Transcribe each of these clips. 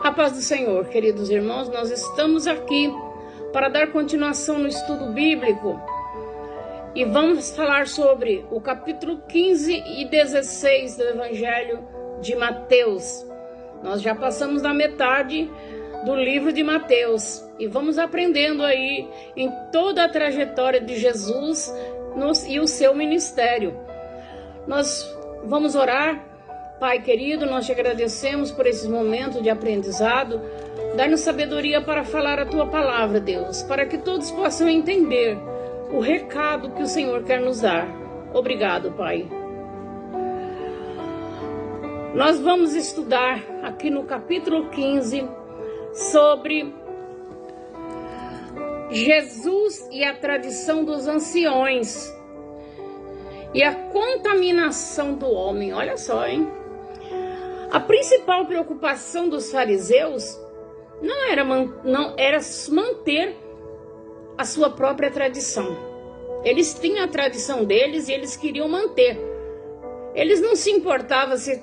A paz do Senhor, queridos irmãos, nós estamos aqui para dar continuação no estudo bíblico e vamos falar sobre o capítulo 15 e 16 do Evangelho de Mateus. Nós já passamos da metade do livro de Mateus e vamos aprendendo aí em toda a trajetória de Jesus e o seu ministério. Nós vamos orar. Pai querido, nós te agradecemos por esse momento de aprendizado. Dá-nos sabedoria para falar a tua palavra, Deus, para que todos possam entender o recado que o Senhor quer nos dar. Obrigado, Pai. Nós vamos estudar aqui no capítulo 15 sobre Jesus e a tradição dos anciões e a contaminação do homem. Olha só, hein? A principal preocupação dos fariseus não era manter a sua própria tradição. Eles tinham a tradição deles e eles queriam manter. Eles não se importavam se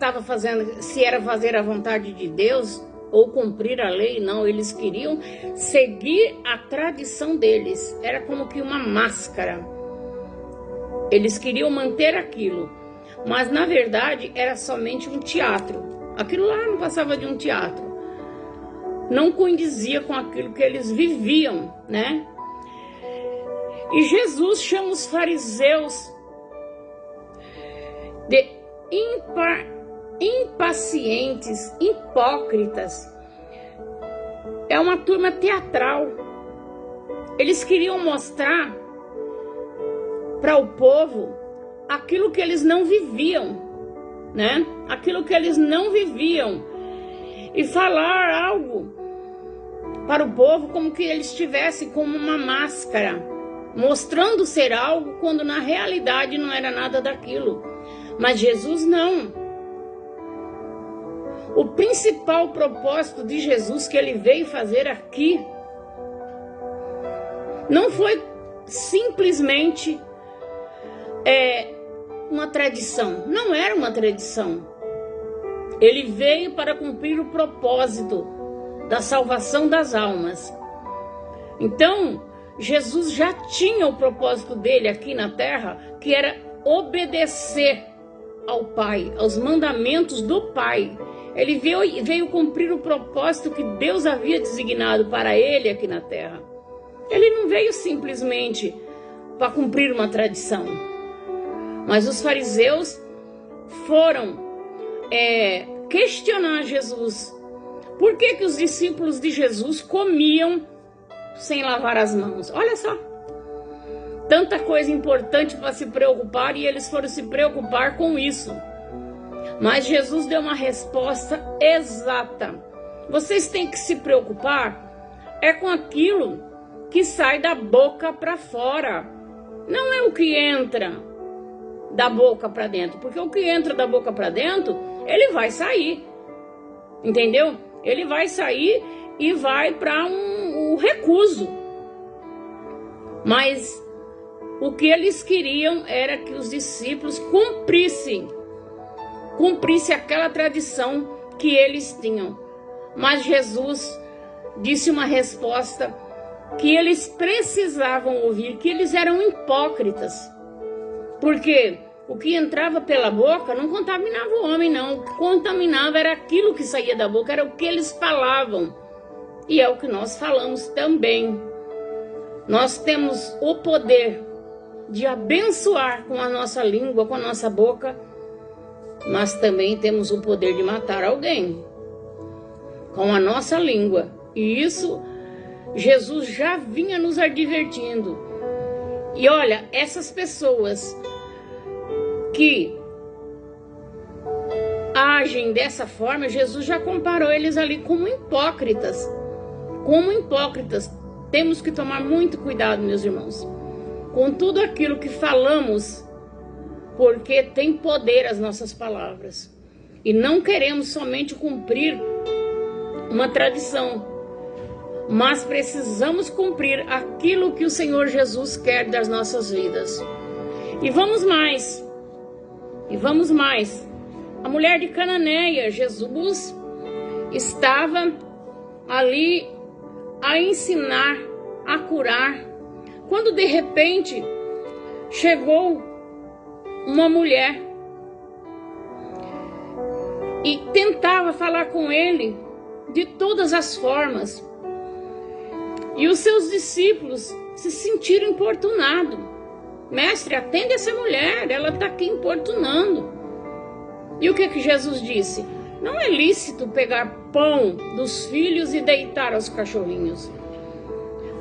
era fazer a vontade de Deus ou cumprir a lei, não. Eles queriam seguir a tradição deles. Era como que uma máscara. Eles queriam manter aquilo, mas na verdade era somente um teatro. Aquilo lá não passava de um teatro. Não condizia com aquilo que eles viviam, né? E Jesus chama os fariseus de impacientes, hipócritas. É uma turma teatral. Eles queriam mostrar para o povo aquilo que eles não viviam, né? Aquilo que eles não viviam e falar algo para o povo como que eles estivessem como uma máscara, mostrando ser algo quando na realidade não era nada daquilo. Mas Jesus não. O principal propósito de Jesus que ele veio fazer aqui não foi simplesmente uma tradição. Não era uma tradição. Ele veio para cumprir o propósito da salvação das almas. Então, Jesus já tinha o propósito dele aqui na terra, que era obedecer ao Pai, aos mandamentos do Pai. Ele veio cumprir o propósito que Deus havia designado para ele aqui na terra. Ele não veio simplesmente para cumprir uma tradição. Mas os fariseus foram questionar Jesus. Por que que os discípulos de Jesus comiam sem lavar as mãos? Olha só. Tanta coisa importante para se preocupar e eles foram se preocupar com isso. Mas Jesus deu uma resposta exata. Vocês têm que se preocupar com aquilo que sai da boca para fora. Não é o que entra da boca para dentro, porque o que entra da boca para dentro, ele vai sair, entendeu? Ele vai sair e vai para um recuso. Mas o que eles queriam era que os discípulos cumprissem aquela tradição que eles tinham. Mas Jesus disse uma resposta que eles precisavam ouvir, que eles eram hipócritas. Porque o que entrava pela boca não contaminava o homem, não. O que contaminava era aquilo que saía da boca, era o que eles falavam. E é o que nós falamos também. Nós temos o poder de abençoar com a nossa língua, com a nossa boca, mas também temos o poder de matar alguém com a nossa língua. E isso Jesus já vinha nos advertindo. E olha, essas pessoas que agem dessa forma, Jesus já comparou eles ali como hipócritas. Como hipócritas. Temos que tomar muito cuidado, meus irmãos, com tudo aquilo que falamos, porque tem poder as nossas palavras. E não queremos somente cumprir uma tradição, mas precisamos cumprir aquilo que o Senhor Jesus quer das nossas vidas. E vamos mais. A mulher de Cananeia, Jesus estava ali a ensinar, a curar, quando de repente chegou uma mulher e tentava falar com ele de todas as formas. E os seus discípulos se sentiram importunados. Mestre, atende essa mulher, ela está aqui importunando. E o que Jesus disse? Não é lícito pegar pão dos filhos e deitar aos cachorrinhos.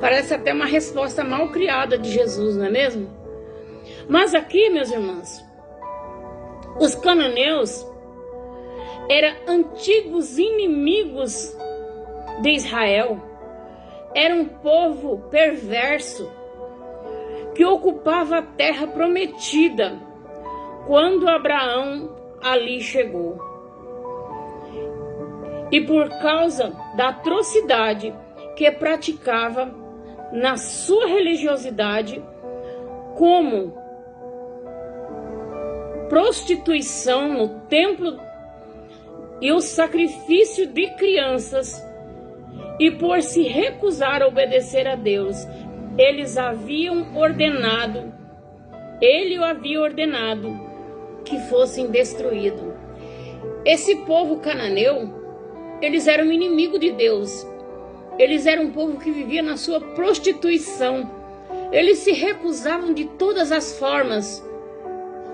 Parece até uma resposta mal criada de Jesus, não é mesmo? Mas aqui, meus irmãos, os cananeus eram antigos inimigos de Israel. Era um povo perverso que ocupava a terra prometida quando Abraão ali chegou. E por causa da atrocidade que praticava na sua religiosidade, como prostituição no templo e o sacrifício de crianças, e por se recusar a obedecer a Deus, ele o havia ordenado que fossem destruídos. Esse povo cananeu, eles eram inimigo de Deus. Eles eram um povo que vivia na sua prostituição. Eles se recusavam de todas as formas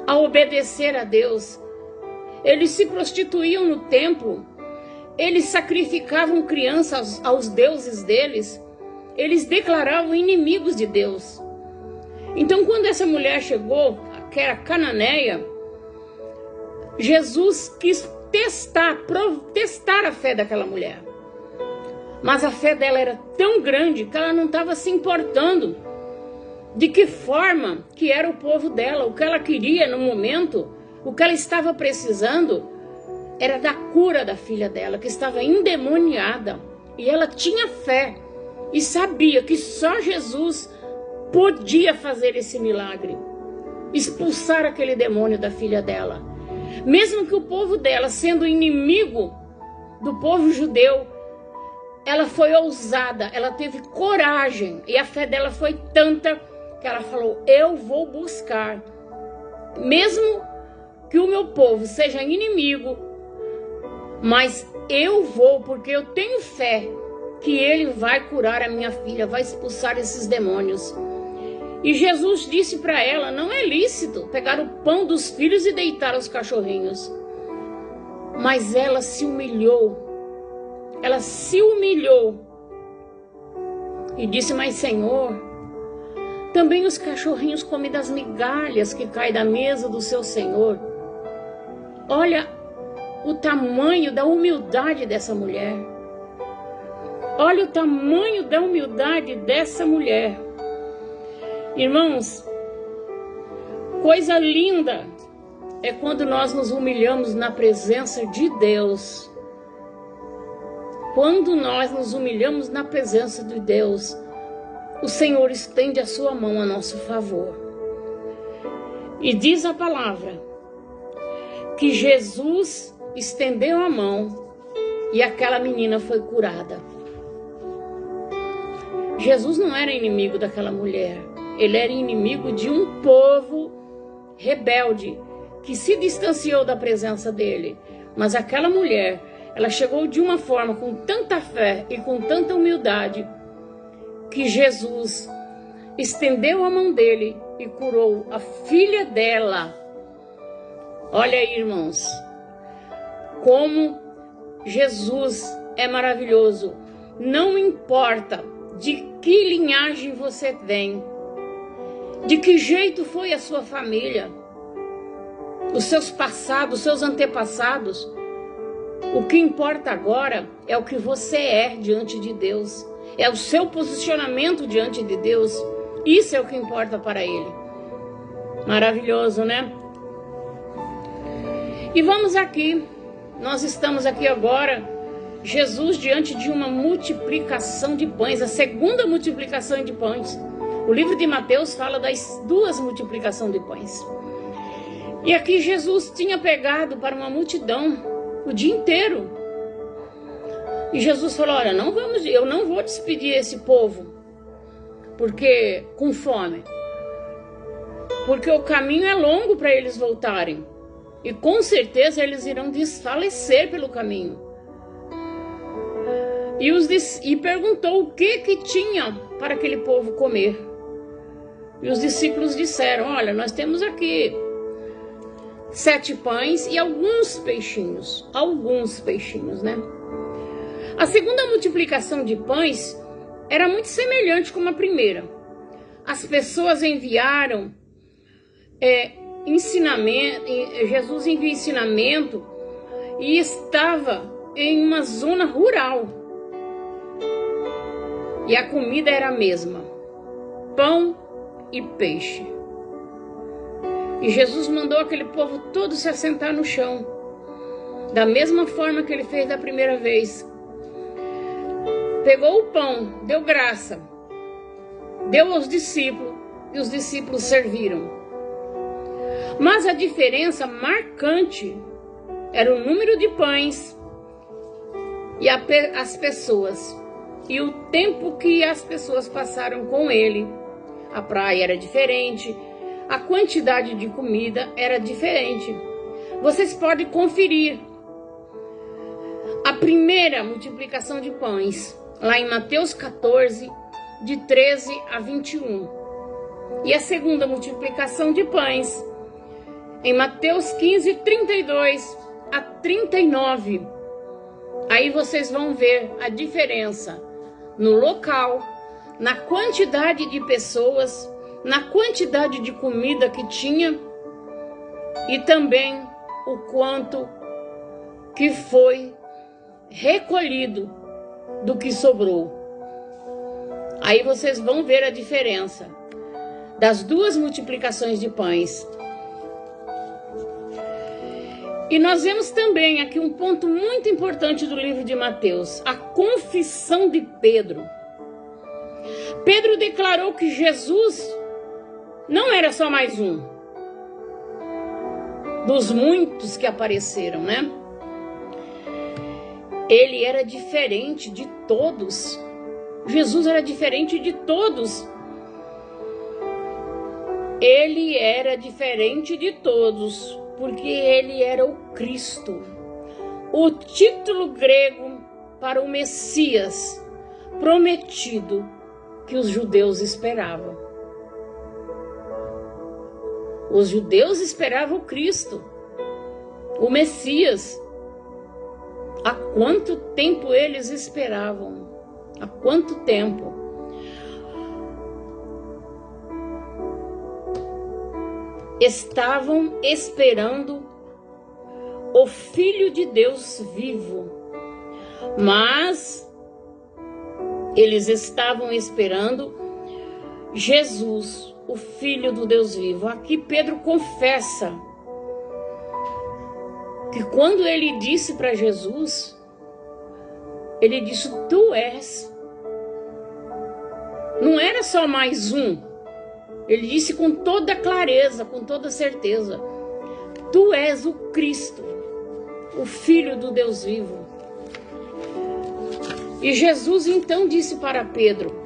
a obedecer a Deus. Eles se prostituíam no templo. Eles sacrificavam crianças aos deuses deles. Eles declaravam inimigos de Deus. Então, quando essa mulher chegou, que era cananeia, Jesus quis testar a fé daquela mulher. Mas a fé dela era tão grande que ela não estava se importando de que forma que era o povo dela. O que ela queria no momento, o que ela estava precisando, era da cura da filha dela, que estava endemoniada. E ela tinha fé e sabia que só Jesus podia fazer esse milagre, expulsar aquele demônio da filha dela. Mesmo que o povo dela, sendo inimigo do povo judeu, ela foi ousada, ela teve coragem, e a fé dela foi tanta que ela falou: eu vou buscar, mesmo que o meu povo seja inimigo, mas eu vou, porque eu tenho fé que ele vai curar a minha filha, vai expulsar esses demônios. E Jesus disse para ela: não é lícito pegar o pão dos filhos e deitar aos cachorrinhos. Mas ela se humilhou. Ela se humilhou e disse: mas Senhor, também os cachorrinhos comem das migalhas que caem da mesa do seu Senhor. Olha o tamanho da humildade dessa mulher. Olha o tamanho da humildade dessa mulher. Irmãos, coisa linda é quando nós nos humilhamos na presença de Deus. Quando nós nos humilhamos na presença de Deus, o Senhor estende a sua mão a nosso favor. E diz a palavra que Jesus estendeu a mão e aquela menina foi curada. Jesus não era inimigo daquela mulher. Ele era inimigo de um povo rebelde que se distanciou da presença dele. Mas aquela mulher, ela chegou de uma forma com tanta fé e com tanta humildade que Jesus estendeu a mão dele e curou a filha dela. Olha aí, irmãos, como Jesus é maravilhoso. Não importa de que linhagem você vem, de que jeito foi a sua família, os seus passados, os seus antepassados. O que importa agora é o que você é diante de Deus. É o seu posicionamento diante de Deus. Isso é o que importa para Ele. Maravilhoso, né? E vamos aqui. Nós estamos aqui agora, Jesus diante de uma multiplicação de pães. A segunda multiplicação de pães. O livro de Mateus fala das duas multiplicações de pães. E aqui Jesus tinha pegado para uma multidão o dia inteiro. E Jesus falou, olha, eu não vou despedir esse povo porque com fome. Porque o caminho é longo para eles voltarem. E com certeza eles irão desfalecer pelo caminho. E perguntou o que tinha para aquele povo comer. E os discípulos disseram, olha, nós temos aqui 7 pães e alguns peixinhos. Alguns peixinhos, né? A segunda multiplicação de pães era muito semelhante com a primeira. As pessoas enviaram ensinamento, Jesus enviou ensinamento e estava em uma zona rural. E a comida era a mesma, pão e peixe. E Jesus mandou aquele povo todo se assentar no chão, da mesma forma que ele fez da primeira vez. Pegou o pão, deu graça, deu aos discípulos e os discípulos serviram. Mas a diferença marcante era o número de pães e as pessoas. E o tempo que as pessoas passaram com ele. A praia era diferente, a quantidade de comida era diferente. Vocês podem conferir a primeira multiplicação de pães, lá em Mateus 14, de 13 a 21. E a segunda multiplicação de pães, em Mateus 15, 32 a 39. Aí vocês vão ver a diferença no local, na quantidade de pessoas, na quantidade de comida que tinha e também o quanto que foi recolhido do que sobrou. Aí vocês vão ver a diferença das duas multiplicações de pães. E nós vemos também aqui um ponto muito importante do livro de Mateus, a confissão de Pedro. Pedro declarou que Jesus não era só mais um dos muitos que apareceram, né? Ele era diferente de todos. Jesus era diferente de todos. Ele era diferente de todos, porque ele era o Cristo, o título grego para o Messias prometido que os judeus esperavam. Os judeus esperavam o Cristo, o Messias. Há quanto tempo eles esperavam? Há quanto tempo? Estavam esperando o Filho de Deus vivo, mas eles estavam esperando Jesus, o Filho do Deus vivo. Aqui Pedro confessa que quando ele disse para Jesus, ele disse, tu és. Não era só mais um. Ele disse com toda clareza, com toda certeza, tu és o Cristo, o Filho do Deus vivo. E Jesus então disse para Pedro,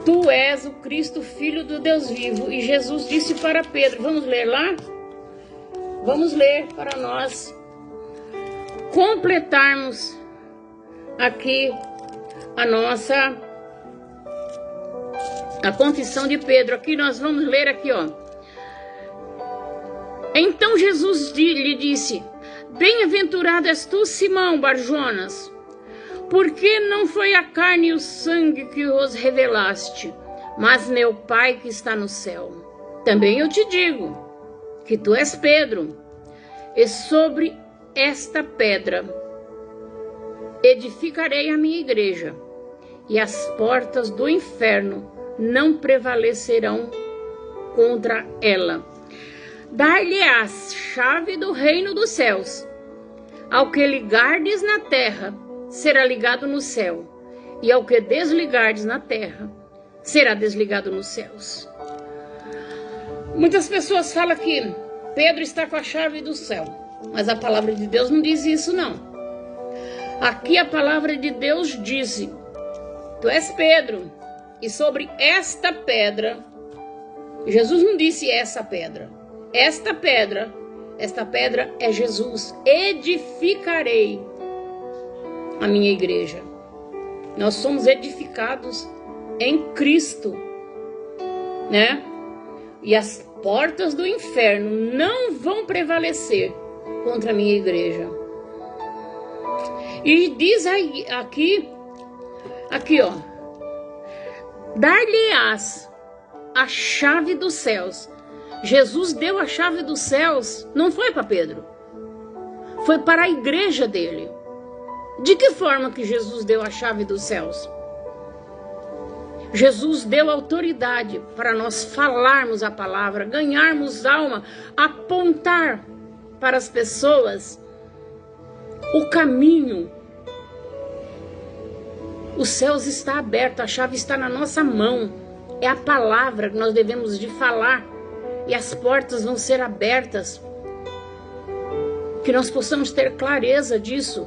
tu és o Cristo, Filho do Deus vivo. E Jesus disse para Pedro, vamos ler lá? Vamos ler para nós completarmos aqui a confissão de Pedro. Aqui nós vamos ler aqui, ó. Então Jesus lhe disse, bem-aventurado és tu, Simão Barjonas, porque não foi a carne e o sangue que os revelaste, mas meu Pai que está no céu. Também eu te digo que tu és Pedro, e sobre esta pedra edificarei a minha igreja, e as portas do inferno não prevalecerão contra ela. Dar-lhe-ás chave do reino dos céus. Ao que ligardes na terra, será ligado no céu, e ao que desligardes na terra, será desligado nos céus. Muitas pessoas falam que Pedro está com a chave do céu. Mas a palavra de Deus não diz isso, não. Aqui a palavra de Deus diz: tu és Pedro, e sobre esta pedra, Jesus não disse essa pedra, esta pedra é Jesus, edificarei a minha igreja. Nós somos edificados em Cristo, né? E as portas do inferno não vão prevalecer contra a minha igreja. E diz aí, aqui, ó, dar-lhe-ás a chave dos céus. Jesus deu a chave dos céus, não foi para Pedro, foi para a igreja dele. De que forma que Jesus deu a chave dos céus? Jesus deu autoridade para nós falarmos a palavra, ganharmos alma, apontar para as pessoas o caminho. Os céus está aberto, a chave está na nossa mão. É a palavra que nós devemos de falar e as portas vão ser abertas. Que nós possamos ter clareza disso,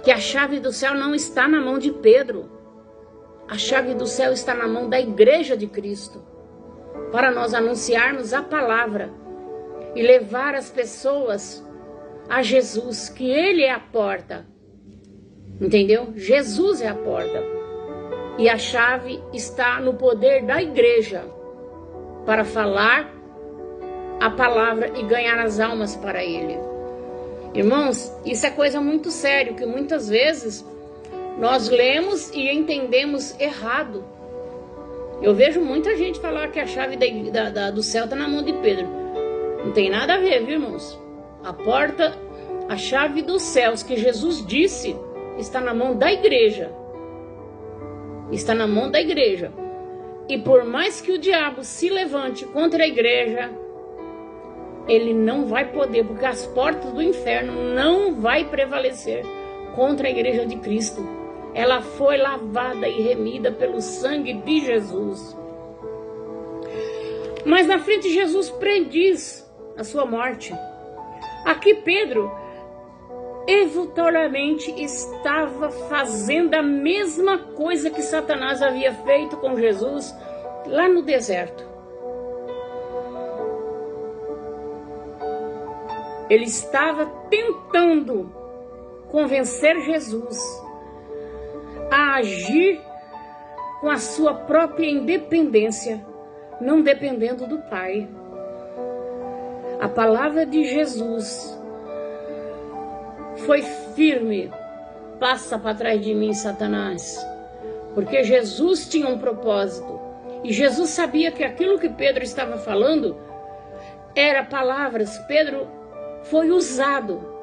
que a chave do céu não está na mão de Pedro. A chave do céu está na mão da igreja de Cristo, para nós anunciarmos a palavra e levar as pessoas a Jesus, que Ele é a porta. Entendeu? Jesus é a porta. E a chave está no poder da igreja para falar a palavra e ganhar as almas para Ele. Irmãos, isso é coisa muito séria, que muitas vezes nós lemos e entendemos errado. Eu vejo muita gente falar que a chave do céu está na mão de Pedro. Não tem nada a ver, viu, irmãos? A porta, a chave dos céus que Jesus disse, está na mão da igreja. Está na mão da igreja. E por mais que o diabo se levante contra a igreja, ele não vai poder, porque as portas do inferno não vai prevalecer contra a igreja de Cristo. Ela foi lavada e remida pelo sangue de Jesus. Mas na frente Jesus prediz a sua morte. Aqui Pedro eventualmente estava fazendo a mesma coisa que Satanás havia feito com Jesus lá no deserto. Ele estava tentando convencer Jesus a agir com a sua própria independência, não dependendo do Pai. A palavra de Jesus foi firme: passa para trás de mim, Satanás. Porque Jesus tinha um propósito. E Jesus sabia que aquilo que Pedro estava falando era palavras. Pedro foi usado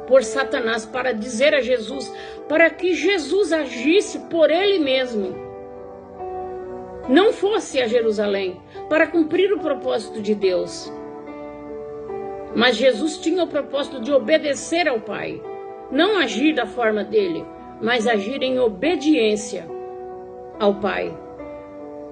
por Satanás para dizer a Jesus, para que Jesus agisse por ele mesmo, não fosse a Jerusalém, para cumprir o propósito de Deus. Mas Jesus tinha o propósito de obedecer ao Pai, não agir da forma dele, mas agir em obediência ao Pai.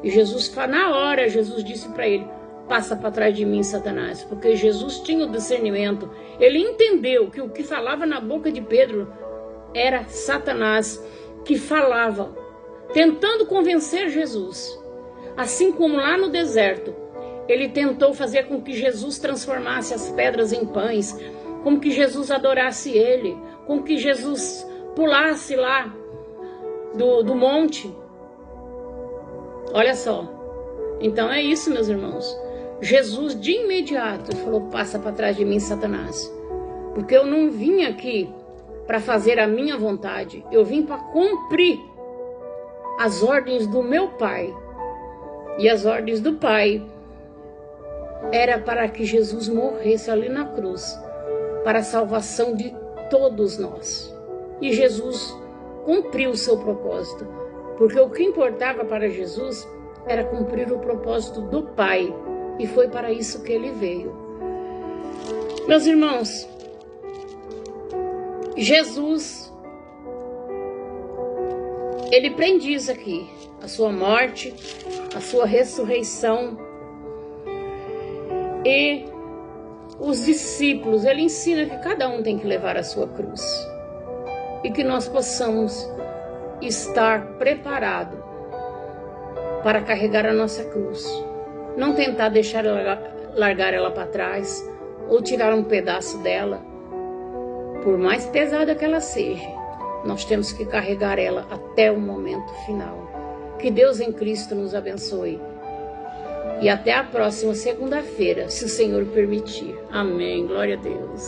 E Jesus, na hora, Jesus disse para ele: passa para trás de mim, Satanás. Porque Jesus tinha o discernimento. Ele entendeu que o que falava na boca de Pedro era Satanás, que falava, tentando convencer Jesus. Assim como lá no deserto, ele tentou fazer com que Jesus transformasse as pedras em pães, com que Jesus adorasse ele, com que Jesus pulasse lá do monte. Olha só. Então é isso, meus irmãos. Jesus de imediato falou: passa para trás de mim, Satanás, porque eu não vim aqui para fazer a minha vontade, eu vim para cumprir as ordens do meu Pai. E as ordens do Pai era para que Jesus morresse ali na cruz, para a salvação de todos nós. E Jesus cumpriu o seu propósito, porque o que importava para Jesus era cumprir o propósito do Pai. E foi para isso que ele veio. Meus irmãos, Jesus, ele prediz aqui a sua morte, a sua ressurreição. E os discípulos, ele ensina que cada um tem que levar a sua cruz. E que nós possamos estar preparados para carregar a nossa cruz. Não tentar deixar largar ela para trás ou tirar um pedaço dela. Por mais pesada que ela seja, nós temos que carregar ela até o momento final. Que Deus em Cristo nos abençoe. E até a próxima segunda-feira, se o Senhor permitir. Amém. Glória a Deus.